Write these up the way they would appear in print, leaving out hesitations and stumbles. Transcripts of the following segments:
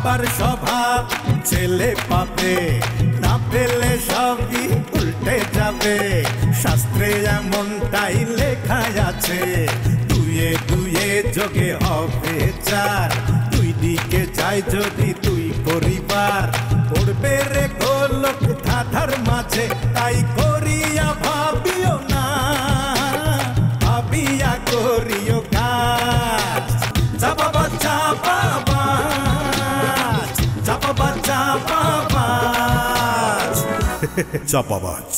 বাবার স্বভাব ছেলে পাবে, না পেলে সবই উল্টে যাবে। শাস্ত্রে এমনটাই লেখা আছে, দুয়ে দুয়ে যোগে হবে চার। দুই দিকে যায় যদি দুই পরিবার, পড়বে রে গোলক ধাঁধার মাঝে। তাই করিয়া ভাবিও না, ভাবিয়া করিও কাজ। চাপাবাজ চাপাবাজ, চাপাবাজ চাপাবাজ, চাপাবাজ।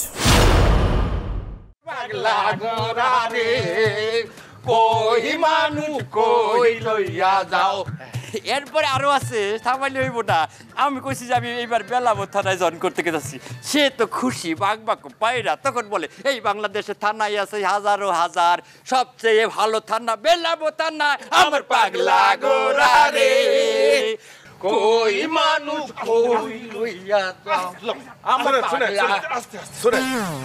পাগলা গোরা রে কই মানু কই লইয়া যাও। এরপরে আরো আছে, থামাইলে হইব না। আমি কইছি যে আমি এইবার বেলাবো থানায় জয়েন করতে গেছি। সে তো খুশি বাঘ পায়রা, তখন বলে এই বাংলাদেশে থানায় আছে হাজারো হাজার, সবচেয়ে ভালো থানা বেলাবো থানা। আমার পাগলা গোরা রে কই মানুষ কই লইয়া যাও। আমার শুনে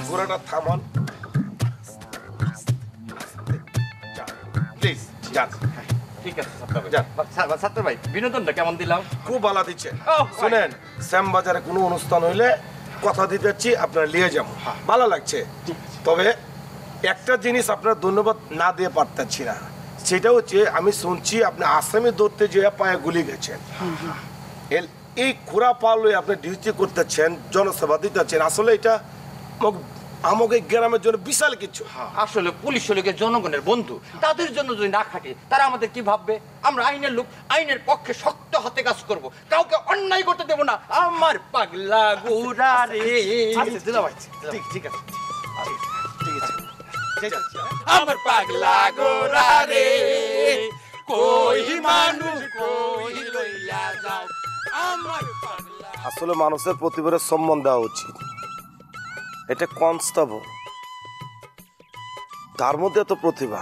গোরাটা থামান প্লিজ, যান। ঠিক আছে ছাত্র ভাই, বিনোদনটা কেমন দিলাম? খুব ভালো দিচ্ছে। শুনেন, শ্যামবাজারে কোনো অনুষ্ঠান হইলে কথা দিতে যাচ্ছি, আপনার নিয়ে যাবো, ভালো লাগছে। তবে একটা জিনিস আপনার ধন্যবাদ না দিয়ে পারতেছি না, সেটা হচ্ছে আমি শুনছি আপনি আসামি ধরতে যে পায়ে গুলি গেছেন। এই খোরা পালে আপনি ডিউটি করতেছেন, জনসেবা দিতেছেন। আসলে এটা আমাকে গ্রামের জন্য বিশাল কিছু। আসলে পুলিশ হলে জনগণের বন্ধু, তাদের জন্য যদি না খাটে তারা আমাদের কি ভাববে? আমরা আইনের লোক, আইনের পক্ষে শক্ত হাতে কাজ করব, কাউকে অন্যায় করতে দেব না। আমার পাগলা গোরা রে। ঠিক আছে, আমার পাগলা গোরা রে কই মানুষ কই লইয়া যাও। আমার পাগলা। আসলে মানুষের প্রতিবারের সম্মান দেওয়া উচিত। এটা কনস্টেবল, তার মধ্যে এত প্রতিভা,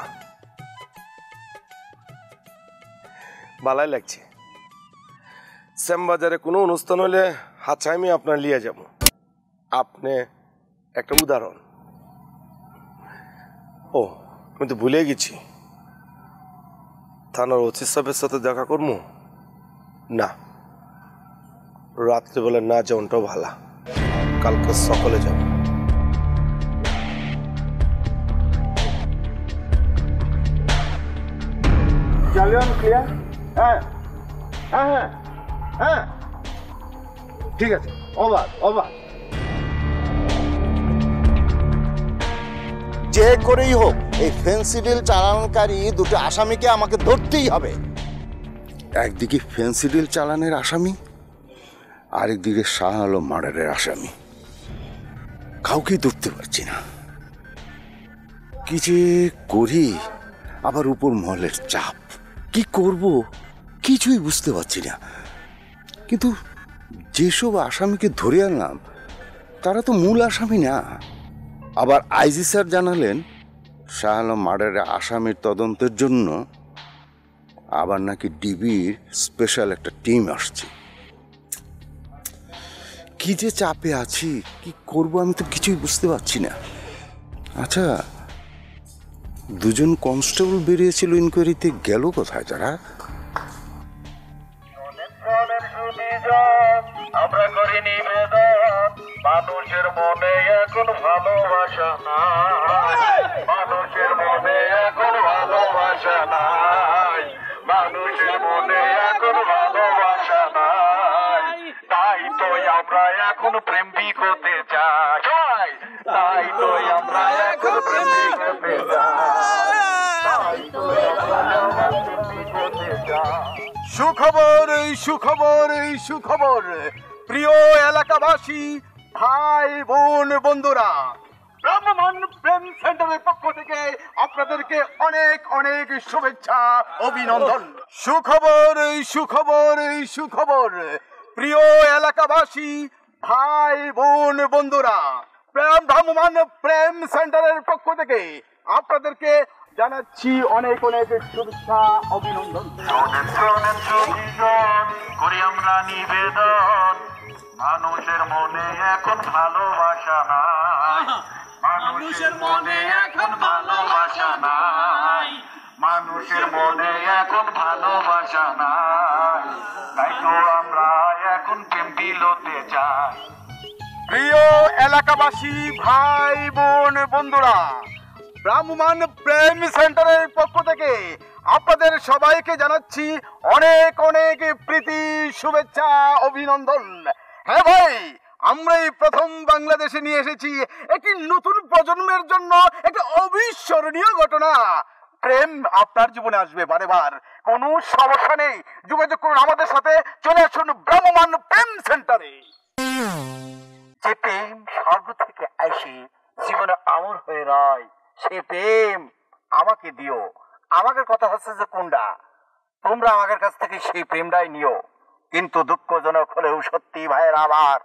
ভালাই লাগছে। শ্যামবাজারে কোনো অনুষ্ঠান হলে হাছাইমি আপনার লিয়ে যাব। আপনি একটা উদাহরণ। ও, আমি তো ভুলে গেছি, থানার ওসি সাহেবের সাথে দেখা করবো না, রাত্রিবেলা না যাওয়াটাও ভালো, কালকে সকালে যাব। ক্লিয়ার? হ্যাঁ হ্যাঁ হ্যাঁ হ্যাঁ, ঠিক আছে। Over over. যে করেই হোক এই ফেন্সিডিল চালানকারী দুটো আসামিকে আমাকে ধরতেই হবে। একদিকে ফেন্সিডিল চালানের আসামি, আরেকদিকে শাহ আলম মার্ডারের আসামি। কাউকেই ধরতে পারছি না, কি যে করি। আবার উপর মহলের চাপ, কি করব কিছুই বুঝতে পারছি না। কিন্তু যেসব আসামিকে ধরে আনলাম তারা তো মূল আসামি না। আবার আইজি স্যার জানালেন শাহ আলম মার্ডারের আসামির তদন্তের জন্য আবার নাকি ডিবির স্পেশাল একটা টিম আসছে। কি যে চাপে আছি, কি করব আমি তো কিছুই বুঝতে পারছি না। আচ্ছা, দুজন কনস্টেবল বেরিয়েছিল ইনকোয়ারিতে, গেল কোথায় তারা? আমরা করি নিবেদন, মানুষের মনে এখন ভালোবাসা নাই, মানুষের মনে এখন ভালোবাসা নাই, মানুষের মনে এখন ভালোবাসা নাই। তাই তো আমরা এখন প্রেমিক হতে চাই, তাই তো আমরা এখন প্রেমিক হতে চাই, সুখবর, এই সুখবর, এই সুখবর। প্রিয় এলাকাবাসী, ভাই বোন বন্ধুরা, ব্রহ্মমান প্রেম সেন্টারের পক্ষ থেকে আপনাদেরকে অনেক অনেক শুভেচ্ছা, অভিনন্দন। সুখবর, এই সুখবর, এই সুখবর। প্রিয় এলাকাবাসী, ভাই বোন বন্ধুরা, ব্রহ্মমান প্রেম সেন্টারের পক্ষ থেকে আপনাদেরকে জানাচ্ছি অনেক অনেক শুভেচ্ছা, অভিনন্দন। করি আমরা নিবেদন, মানুষের মনে এখন ভালোবাসা নাই, মানুষের মনে এখন ভালোবাসা নাই, মানুষের মনে এখন ভালোবাসা নাই, তাই তো আমরা এখন প্রেম বিলোতে চাই। প্রিয় এলাকাবাসী, ভাই বোন, বন্ধুরা, ব্রাহ্মণ প্রেম সেন্টারের পক্ষ থেকে আপনাদের সবাইকে জানাচ্ছি অনেক অনেক প্রীতি, শুভেচ্ছা, অভিনন্দন। হ্যাঁ ভাই, আমরা এই প্রথম বাংলাদেশে নিয়ে এসেছি একটি নতুন প্রজন্মের জন্য একটা অবিস্মরণীয় ঘটনা। প্রেম আপনার জীবনে আসবে বারেবার, কোনো সমস্যা নেই, যোগাযোগ করুন আমাদের সাথে, চলে আসুন ব্রাহ্মণ প্রেম সেন্টারে। যে প্রেম স্বর্গ থেকে আসে জীবনে আমর হয়ে রয়, সে প্রেম আমাকে দিও। আমাদের কথা হচ্ছে যে কোনটা, তোমরা আমাদের কাছ থেকে সেই প্রেমটাই নিও। কিন্তু দুঃখজনক হলেও সত্যি ভাইয়ের, আমার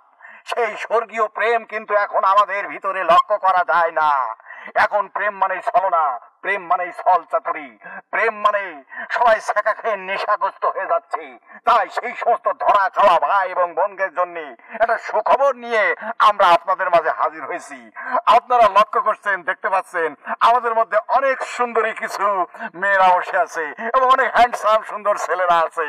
সেই স্বর্গীয় প্রেম কিন্তু এখন আমাদের ভিতরে লক্ষ্য করা যায় না। এখন প্রেম মানে ছলনা, প্রেম মানে ছল চাতুরি, প্রেম মানে সবাই শেখা খেয়ে নেশাগ্রস্ত হয়ে যাচ্ছে। তাই সেই সমস্ত ধরা খাওয়া ভাই এবং বোনদের জন্য একটা সুখবর নিয়ে আমরা আপনাদের মাঝে হাজির হয়েছি। আপনারা লক্ষ্য করছেন, দেখতে পাচ্ছেন আমাদের মধ্যে অনেক সুন্দরী কিছু মেয়েরা বসে আছে এবং অনেক হ্যান্ডসাম সুন্দর ছেলেরা আছে।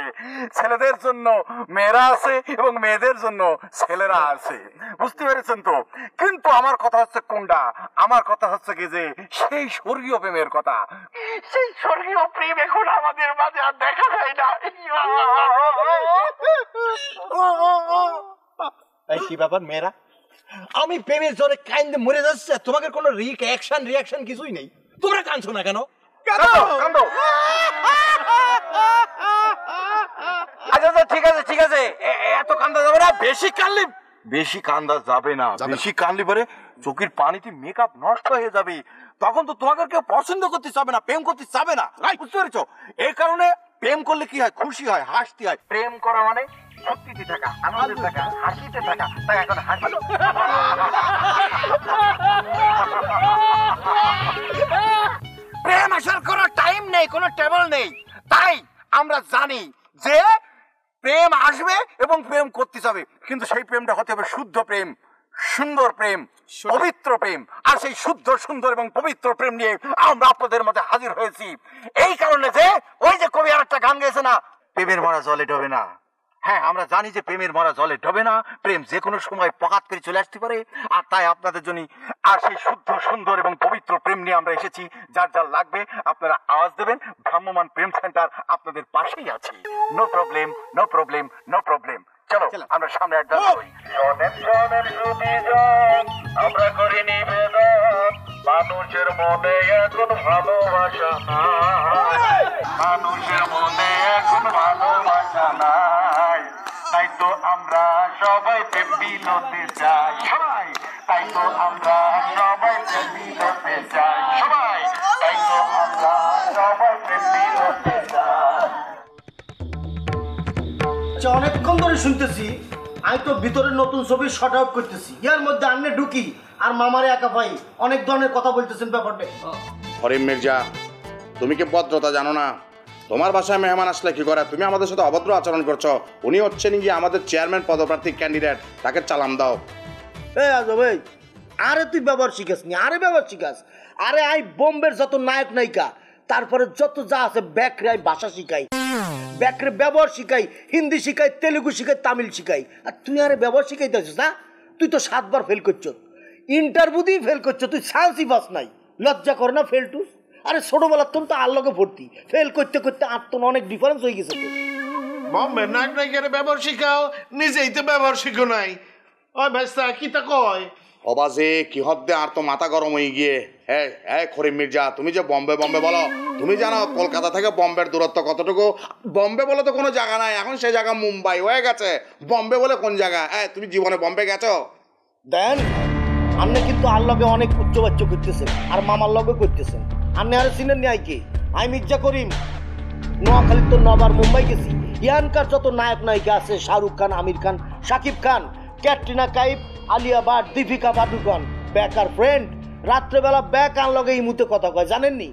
ছেলেদের জন্য মেয়েরা আছে এবং মেয়েদের জন্য ছেলেরা আছে, বুঝতে পেরেছেন তো? কিন্তু আমার কথা হচ্ছে কোনটা, আমার কথা হচ্ছে কি যে সেই স্বর্গীয় প্রেমের কথা। সেই স্বর্গীয় প্রেম এখন আমাদের মাঝে আর দেখা যায় না। এই কি ব্যাপার মেয়েরা, আমি প্রেমের জোরে কাইন্দে মরে যাচ্ছে, তোমাদের কোনো রিয়াকশন কিছুই নেই, তোমরা কাঁদছো না কেন? আচ্ছা ঠিক আছে ঠিক আছে, এত কান্দা যাবে না, বেশি কান্দলে বেশি কান্দা যাবে না, বেশি কান্দলে পরে চোখের পানিতে মেকআপ নষ্ট হয়ে যাবে, তখন তো তোমাকে কেউ পছন্দ করতে চাবে না, প্রেম করতে চাবে না, বুঝতে পেরেছো? এই কারণে প্রেম করলে কি হয়, খুশি হয়, হাসতে হয়। প্রেম করা মানে শক্তিতে থাকা, আনন্দে থাকা, হাসিতে থাকা। তাই এখন হাসি। প্রেম আসার কোনো টাইম নেই, কোনো টেবল নেই। তাই আমরা জানি যে প্রেম আসবে এবং প্রেম করতে যাবে, কিন্তু সেই প্রেমটা হতে হবে শুদ্ধ প্রেম, সুন্দর প্রেম, পবিত্র প্রেম। আর সেই শুদ্ধ, সুন্দর এবং পবিত্র প্রেম নিয়ে আমরা আপনাদের মধ্যে হাজির হয়েছি। এই কারণে যে ওই যে কবি আর একটা গান গেছে না, প্রেমের মরা জলে ডবে না। হ্যাঁ, আমরা জানি যে প্রেমের মরা জলে ডবে না, প্রেম যে কোনো সময় পকাত করে চলে আসতে পারে। আর তাই আপনাদের জন্য আর সেই শুদ্ধ, সুন্দর এবং পবিত্র প্রেম নিয়ে আমরা এসেছি। যার যার লাগবে আপনারা আওয়াজ দেবেন, ভ্রাম্যমান প্রেম সেন্টার আপনাদের পাশেই আছে। No problem, no problem, no problem. চলো আমরা সামনে অ্যাডভান্স করি। শোনেন শোনেন সুবিজন, আমরা করি নিবেদন, মানুষের মনে এখন ভালোবাসা নাই, মানুষের মনে এখন ভালোবাসা নাই, তাই তো আমরা সবাই প্রেম বিলোতে চাই, সবাই তাই তো আমরা সবাই প্রেম বিলোতে চাই, সবাই তাই তো আমরা সবাই প্রেম বিলোতে চাই। অনেকক্ষণ ধরে শুনতেছি, আমি তো ভিতরে নতুন ছবি শর্ট আউট করতেছি, ইয়ার মধ্যে আন্নে ঢুকি আর মামারে একা ভাই অনেক ধরনের কথা বলতেছেন ব্যাপারটা। হরিম মির্জা, তুমি কি ভদ্রতা জানো না? তোমার বাসায় মেহমান আসলে কি করে? তুমি আমাদের সাথে অভদ্র আচরণ করছো। উনি হচ্ছেন গিয়ে আমাদের চেয়ারম্যান পদপ্রার্থী ক্যান্ডিডেট, তাকে চালান দাও। ভাই আরে তুই ব্যবহার শিখাস নি, আরে ব্যবহার শিখাস। আরে আই বোম্বের যত নায়ক নায়িকা, তারপরে যত যা আছে ব্যাকরে আই ভাষা শিখাই, ব্যাকরে ব্যবহার শিখাই, হিন্দি শিখাই, তেলুগু শিখাই, তামিল শিখাই। আর তুই আরে ব্যবহার শিখাইতেছিস না? তুই তো 7 বার ফেল করছ, ইন্টারভিউ দিয়ে ফেল করছ, তুই চান্সই পাস নাই। লজ্জা কর না ফেল টুস? আরে ছোটবেলার তো আর লগে ভর্তি, ফেল করতে করতে আর তো অনেক ডিফারেন্স হয়ে গেছে। বম্বে নাক নাইকারে ব্যবহার শিখাও, নিজেই তো ব্যবহার শিখো নাই। ওই ভাইস্তা কি তা কয়? অবাজে কি হদ্দে, আর তো মাথা গরম হয়ে গিয়ে। হ্যাঁ হ্যাঁ খরিম মির্জা, তুমি যে বম্বে বম্বে বলো, তুমি জানো কলকাতা থেকে বম্বের দূরত্ব কতটুকু? বম্বে বলে তো কোনো জায়গা নাই, এখন সেই জায়গা মুম্বাই হয়ে গেছে। বম্বে বলে কোন জায়গা? তুমি জীবনে বম্বে গেছো? দেন আপনি কিন্তু আর লগে অনেক উচ্চবাচ্য করতেছেন, আর মামার লগে করতেছেন। আপনি আরে চিনেন নি আইকে? আমি মির্জা করিম, নোয়াখালী তো 9 বার মুম্বাই গেছি। ইয়ানকার যত নায়ক নায়িকা আছে, শাহরুখ খান, আমির খান, শাকিব খান, ক্যাটরিনা কাইফ, আলিয়া ভাট, দীপিকা পাডুকোন, বেকার ফ্রেন্ড রাত্রেবেলা ব্যাক আন লগে ইমুতে কথা কয়, জানেননি?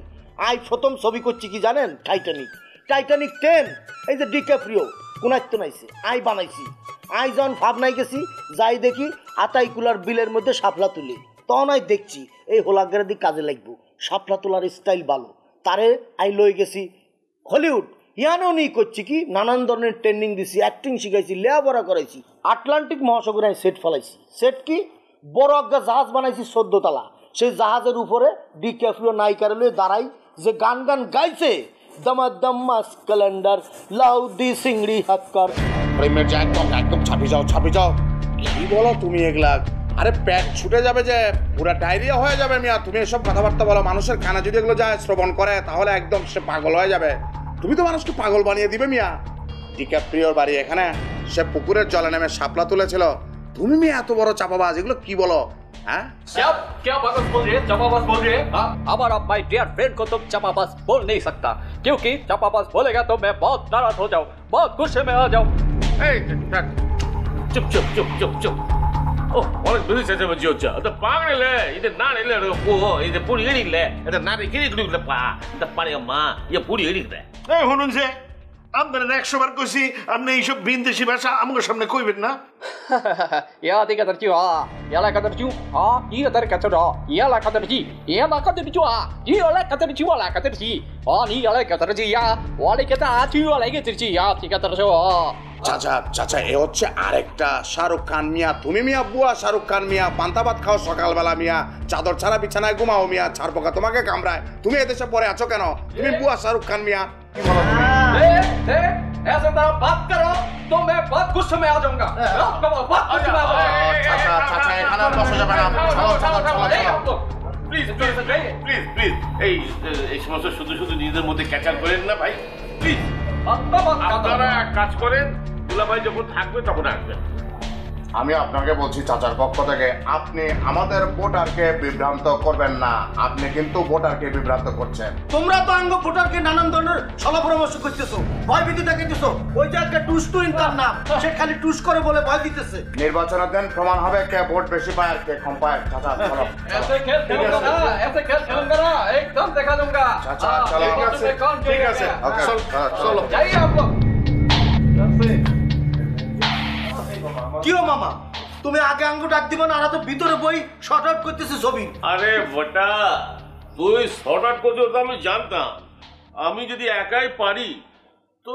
আই প্রথম ছবি করছি কি জানেন? টাইটানিক 10। এই যে ডিক্যাপ্রিও কোনাইত নাইছে, আই বানাইছি। আই যখন ভাবনাই গেছি, যাই দেখি আতাইকুলার বিলের মধ্যে শাপলা তুলি। তখন আই দেখছি এই হোলাগ্রাদি কাজে লাগবো, শাপলা তোলার স্টাইল ভালো। তারে আই লই গেছি হলিউড ইয়ানো নি করছি কি নানান ধরনের ট্রেনিং দিছি অ্যাক্টিং শিখাইছি লেখাপড়া করাইছি আটলান্টিক মহাসাগরে আমি সেট ফেলাইছি সেট কি বড় একটা জাহাজ বানাইছি 14 তলা সেই জাহাজের উপরে ডিক্যাপ্রিও নায়িকার লয়ে দাঁড়াই যে গান গান গাইছে দমাদমাস ক্যালেন্ডার লাউদি সিংড়ি হাক্কার মির্জা একদম একদম ছাপি যাও কি বলো তুমি এগুলা আরে পেট ছুটে যাবে যে পুরা ডায়রিয়া হয়ে যাবে মিয়া তুমি এসব কথাবার্তা বলো মানুষের কানে যদি এগুলো যায় শ্রবণ করে তাহলে একদম সে পাগল হয়ে যাবে তুমি তো মানুষকে পাগল বানিয়ে দিবে মিয়া ডিক্যাপ্রিওর বাড়ি এখানে সে পুকুরের জলে নেমে শাপলা তুলেছিল তুমি মিয়া এত বড় চাপাবাজ এগুলো কি বলো हाँ? क्या बकवास बोल रहे हैं चापाबाज बोल रहे हैं हाँ हमारा माय डियर फ्रेंड को तुम चापाबाज बोल नहीं सकता क्योंकि चापाबाज बोलेगा तो मैं बहुत नाराज हो जाऊँ बहुत गुस्से में आ जाऊँ চুপ চুপ চুপ চুপ চুপ ও অনেক বেশি চেঁচামেচি হচ্ছে এটা পাগড়ে এটা না নিলে ও এটা পুরি এড়িলে এটা না রেখে দিলে পা এটা পারে মা ইয়ে পুরি এড়িলে এই শুনুন যে আপনারা 100 বার কইছি আপনি এইসব বিদেশি ভাষা আমার সামনে কইবেন না या देखा तरची आ या ला कतरचू आ ये तर कतरा या ला कतरची या ला कतरचू आ ये ला कतरची वाला कतरची आ नी या ला कतरची या वाले कता आची वाला कतरची या ठीक कतरचो आ চাচা এ হচ্ছে আরেকটা শাহরুখ খান মিয়া তুমি মিয়া বুয়া শাহরুখ খান মিয়া পান্তা ভাত খাও সকালবেলা মিয়া চাদর ছাড়া বিছানায় ঘুমাও মিয়া ছাড়পোকা তোমাকে কামড়ায় তুমি এদেশে পরে আছো কেন তুমি বুয়া শাহরুখ খান মিয়া কি বলো তুমি ऐसा तरह बात करो तो मैं बहुत गुस्से में आ जाऊंगा बहुत गुस्से में आ जाऊंगा চাচা এখানে আর বসা যাবে না চলো প্লিজ প্লিজ প্লিজ প্লিজ এই সমস্ত শুধু শুধু নিজেদের মধ্যে ক্যাচার করেন না ভাই প্লিজ আপনারা এক কাজ করেন দুলাভাই যখন থাকবে তখন আসবেন আমি আপনাকে বলছি চাচার পক্ষ থেকে আপনি আমাদের ভোটারকে বিভ্রান্ত করবেন না আপনি কিন্তু ভোটারকে বিভ্রান্ত করছেন তোমরা তো আঙ্গ ভোটারকে নানান ধরনের সলা পরামর্শ করতেছো ভয়ভীতি দেখাইতেছো ওই যে একটা টুস টুইন তার নাম সে খালি টুস করে বলে ভয় দিতেছে নির্বাচনের দিন প্রমাণ হবে কে ভোট বেশি পায় আর কে কম পায় চাচা চলো ऐसे खेल खेलूंगा ना एकदम दिखा दूंगा चाचा चलो ঠিক আছে চলো जाइए आप लोग কিও মামা তুমি আগে আঙ্গ ডাক দিবা না আর তো ভিতরে বই শর্ট আউট করতেছে ছবি আরে বটা তুই শর্ট আউট করছিস তো আমি জানতাম আমি যদি একাই পারি তো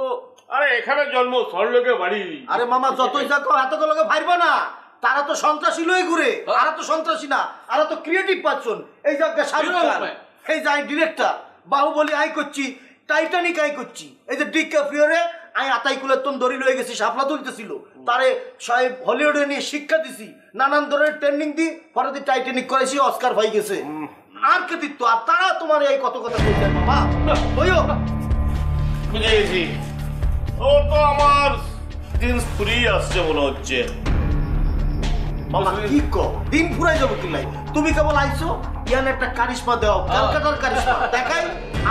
আরে এখানে জন্ম সরলোকে বাড়ি আরে মামা যতই যাকো এত লোকে ভাইরবা না তারা তো সন্ত্রাসী লই ঘুরে আর তো সন্ত্রাসী না আর তো ক্রিয়েটিভ পারসন এই জায়গা শাহরুখ খান এই যাই ডিরেক্টর বাহুবলী আই করছি টাইটানিক আই করছি এই যে ডিক্যাপ্রিওরে আই আতাইকুলের তন দড়ি লয়ে গেছি শাপলা তুলতেছিল তারে সাহেব হলিউডে নিয়ে শিক্ষা দিছি নানান ধরনের ট্রেনিং দি পরে দি টাইটানিক করেছি অস্কার পাই গেছে আর কে দিত আর তারা তোমার এই কত কথা কইছে বাবা ওইও বুঝে গেছি ও তো আমার দিন ফ্রি আসছে মনে হচ্ছে মামা কি কো দিন ফুরাই যাবো কি লাই তুমি কেবল আইছো ইয়ান একটা কারিশমা দাও কলকাতার কারিশমা দেখাই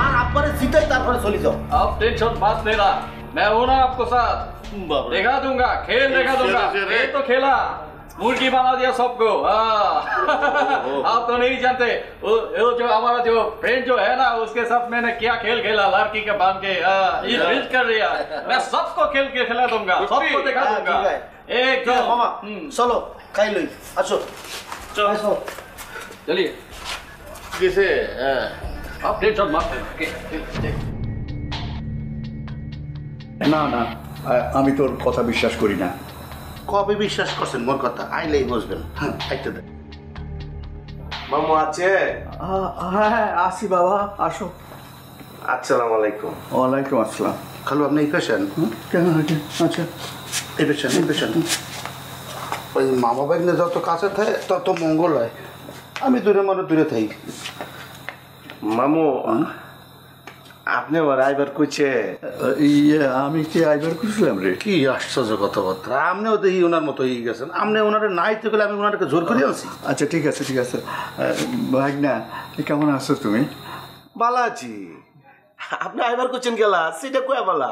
আর আপনারে জিতাই তারপরে চলে যাও आप टेंशन मत लेना मैं हूं ना आपको साथ दिखा दूंगा खेल दिखा दूंगा ये तो खेला मुर्गी बना दिया सबको आप तो नहीं जानते वो जो हमारा जो फ्रेंड जो है ना उसके साथ मैंने क्या खेल खेला लड़की के बांध के ये रिच कर दिया मैं सबको खेल के खिला दूंगा सबको दिखा दूंगा एक मामा चलो खाई लई আসো চলো चलिए किसे आप टेंशन मत না না আমি তোর কথা বিশ্বাস করি না কবে বিশ্বাস করছেন মোর কথা আইলেই বসবেন হ্যাঁ আইতে দেন মামু আছে হ্যাঁ আসি বাবা আসো আসসালামু আলাইকুম ওয়ালাইকুম আসসালাম খালু আপনি এই পেশেন্ট কেন আচ্ছা এই পেশেন্ট ওই মামা বাগনে যত কাছে থাকে তত মঙ্গল হয় আমি দূরে থাকি মামু আপনি আমার আইবার কইছে ইয়ে আমি কি আইবার করছিলাম রে কি আশ্চর্য কথাবার্তা আপনিও দেখি ওনার মতো হয়ে গেছেন আপনি ওনারে নাই তো গেলে আমি ওনারকে জোর করে আনছি আচ্ছা ঠিক আছে ভাগনা কেমন আছো তুমি বালা আছি আপনি আইবার করছেন গেলা সেটা কয়া বালা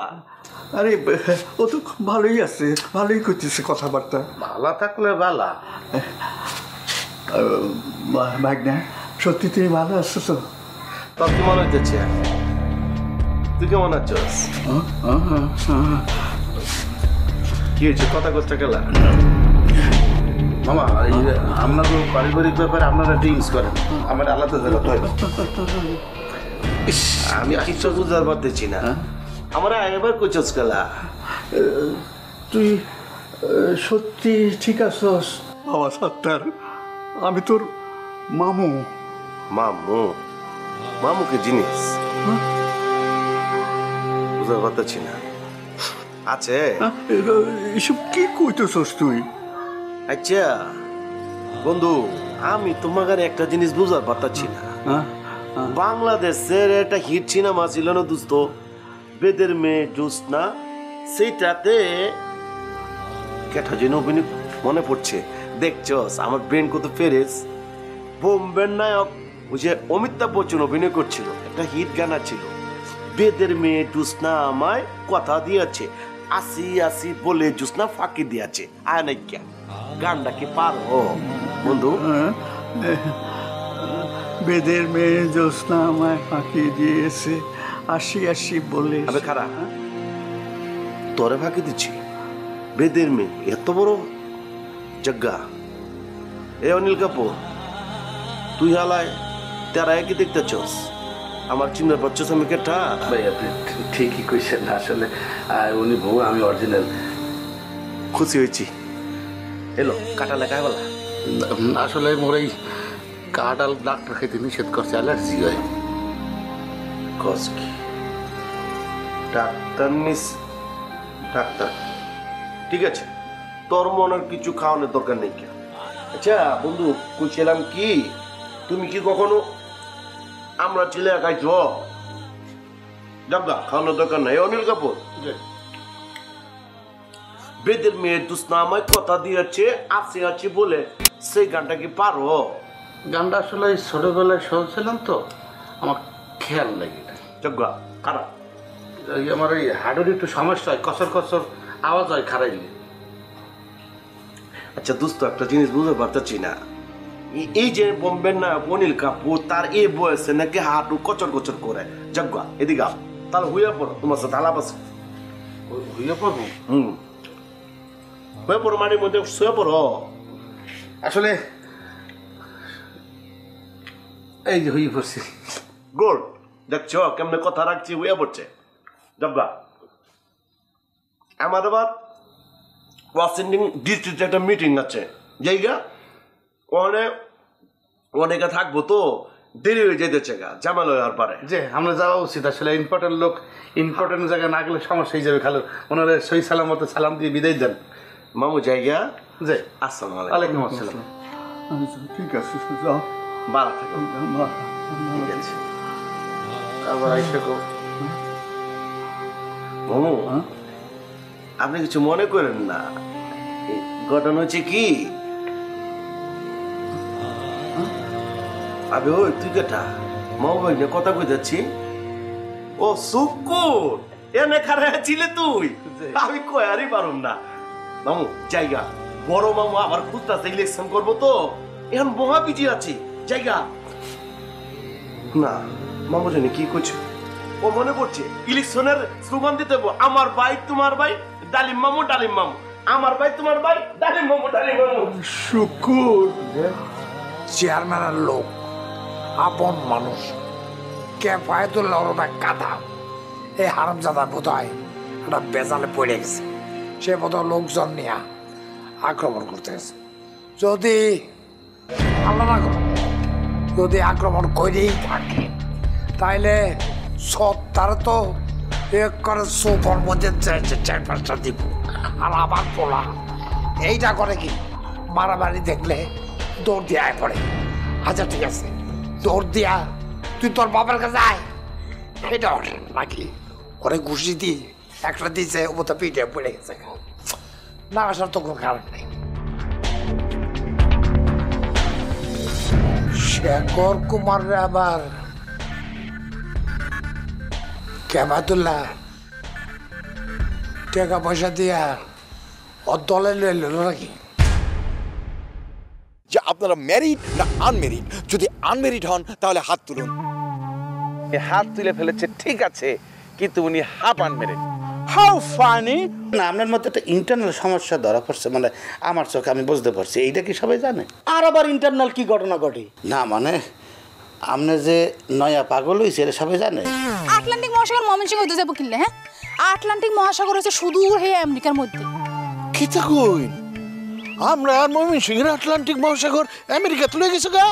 আরে ও তো ভালোই আছে ভালোই করতেছে কথাবার্তা ভালো থাকলে ভালা ভাগনা সত্যি তুমি ভালো আছো তো তোর কি মনে হচ্ছে তুই কেমন আছিস কি হয়েছে কথা করতে গেলা মামা আপনার পারিবারিক ব্যাপারে আপনারা ড্রিঙ্কস করেন আমার আলাদা জায়গা তো আমি কিছু বুঝতে পারতেছি না। আমরা এবার কইছস খেলা তুই সত্যি ঠিক আছস? বাবা সাত্তার, আমি তোর মামু। মামু? মামুকে জিনিস বুঝতে পারতেছি না। আছে এসব কি কইতেছস তুই? আচ্ছা বন্ধু, আমি তোমাকে একটা জিনিস বুঝতে পারতাছি না। বাংলাদেশের একটা হিট সিনেমা ছিল না দোস্ত, বেদের মেয়ে জ্যোৎস্না, সেইটাতে কেটা যেন অভিনয় মনে পড়ছে, দেখছস আমার ব্রেন কত ফেরেস। বোম্বের নায়ক ওই যে অমিতাভ বচ্চন অভিনয় করছিল, একটা হিট গানা ছিল, বেদের মেয়ে জ্যোৎস্না আমায় কথা দিয়েছে, আসি আসি বলে জ্যোৎস্না ফাঁকি দিয়েছে। আয় নাইকা গানটা কি পারো বন্ধু? বেদের মেয়ে জ্যোৎস্না আমায় ফাঁকি দিয়েছে, আসি আসি বলে। আবে খারাপ, তোরে ফাঁকি দিচ্ছি? বেদের মেয়ে এত বড় জগ্গা? এ অনিল কাপুর, তুই হালায় তারা একই দেখতেছস, আমার চিন্তা পাচ্ছস আমি কেটা? ভাই আপনি ঠিকই কইছেন, আসলে উনি বউ, আমি অরিজিনাল। খুশি হয়েছি। এলো কাটা লেখায় বলা? আসলে মোর এই কাঁঠাল ডাক্তার খেতে নিষেধ করছে, অ্যালার্জি হয়। কস কি? ডাক্তার নিস? ডাক্তার ঠিক আছে, তোর মনের কিছু খাওয়ানোর দরকার নেই। কেন? আচ্ছা বন্ধু, কইছিলাম কি, তুমি কি কখনো আমরা ছেলে খাইছ? জগা খাওয়ানোর দরকার নাই। অনিল কাপুর, বেদের মেয়ে জ্যোৎস্না আমায় কথা দিয়েছে, আছে আছে বলে, সেই গানটা কি পারো? গানটা আসলে ছোটবেলায় শুনছিলাম তো, আমার খেয়াল লাগে। জগা খারাপ, আমার ওই হার্টের একটু সমস্যা হয়, কসর কসর আওয়াজ হয় খারাইলে। আচ্ছা দোস্ত, একটা জিনিস বুঝতে পারতেছি না, এই যে বোম্বের নায়ক অনিল কাপুর, তার এই বয়সে নাকি হাঁটু কচর কচর করে। জগা এদিকে আও, তাহলে হইয়া পড়ো, তোমার সাথে আলাপ আছে। হইয়া পড়বো? হয়ে পড়ো, মাটির মধ্যে শুয়ে পড়ো। আসলে এই যে হয়ে পড়ছি। গোল, দেখছো কেমনে কথা রাখছি, হইয়া পড়ছে। জগা আহমেদাবাদ ওয়াশিংটন ডিস্ট্রিক্টে একটা মিটিং আছে, জায়গা অনেকে থাকবো তো, দেরি হয়ে যেতেছে গা, ঝামেলা হওয়ার পারে। যে আমরা যাওয়া উচিত, আসলে ইম্পর্টেন্ট লোক ইম্পর্টেন্ট জায়গায় না গেলে সমস্যা হয়ে যাবে। খালো ওনারা সই সালামত সালাম দিয়ে বিদায় দেন। মামু জায়গা যে আসসালামু আলাইকুম আসসালাম। ঠিক আছে, যাও, ভালো থাকো। ঠিক আছে, আবার আইসা গো। মামু আপনি কিছু মনে করেন না, ঘটনা হচ্ছে কি, আবে ওই তুই কেটা মামু ভাই নিয়ে কথা কই যাচ্ছি। ও শুকুর, এনে খারাপ ছিলে তুই, আমি কয়ারই পারুম না। মামু জায়গা, বড় মামু আবার খুঁজতেছে, ইলেকশন করবো তো, এখন মহা বিজি আছে জায়গা না। মামু জানি কি করছো, ও মনে পড়ছে ইলেকশনের স্লোগান দিতে, আমার ভাই তোমার ভাই ডালিম মামু ডালিম মামু, আমার ভাই তোমার ভাই ডালিম মামু ডালিম মামু। শুকুর চেয়ারম্যানের লোক, আপন মানুষ, কে ফায়দুল্লাহ ভাই কাঁথা, এই হারামজাদা বোধ হয় একটা বেজালে পড়ে গেছে, সে বোধ লোকজন নিয়ে আক্রমণ করতে গেছে। যদি আল্লাহ না করো, যদি আক্রমণ করেই থাকে, তাইলে সব তার তো এক করে সোফার মধ্যে 4-5টা দিব। আর আবার পোলা এইটা করে কি, মারামারি দেখলে দৌড় দিয়ে আয় পড়ে। আচ্ছা ঠিক আছে, দৌড় দিয়া তুই তোর বাবার কাছে আয়, এটা নাকি ওরে ঘুষি দিয়ে একটা দিয়েছে, ও তো পিঠে পড়ে গেছে। না আসার তো কোনো কারণ নেই। শেখর কুমার আবার কেমাতুল্লাহ টাকা পয়সা দিয়া ওর দলে লইল নাকি? যে আপনারা ম্যারিড না আনমেরিড? যদি আনমেরিড হন তাহলে হাত তুলুন। হাত তুলে ফেলেছে ঠিক আছে, কিন্তু উনি হাফ আনমেরিড। How funny! না, আপনার মধ্যে একটা ইন্টারনাল সমস্যা ধরা পড়ছে, মানে আমার চোখে আমি বুঝতে পারছি। এইটা কি সবাই জানে? আর আবার ইন্টারনাল কি ঘটনা ঘটে? না মানে আপনি যে নয়া পাগল হয়েছে এটা সবাই জানে। আটলান্টিক মহাসাগর ময়মনসিংহ হইতে যাবো কিনলে? হ্যাঁ, আটলান্টিক মহাসাগর হচ্ছে সুদূর হয়ে আমেরিকার মধ্যে। কিতা কইন আমরা আর ময়মনসিংহের আটলান্টিক মহাসাগর আমেরিকা তুলে গেছে গা।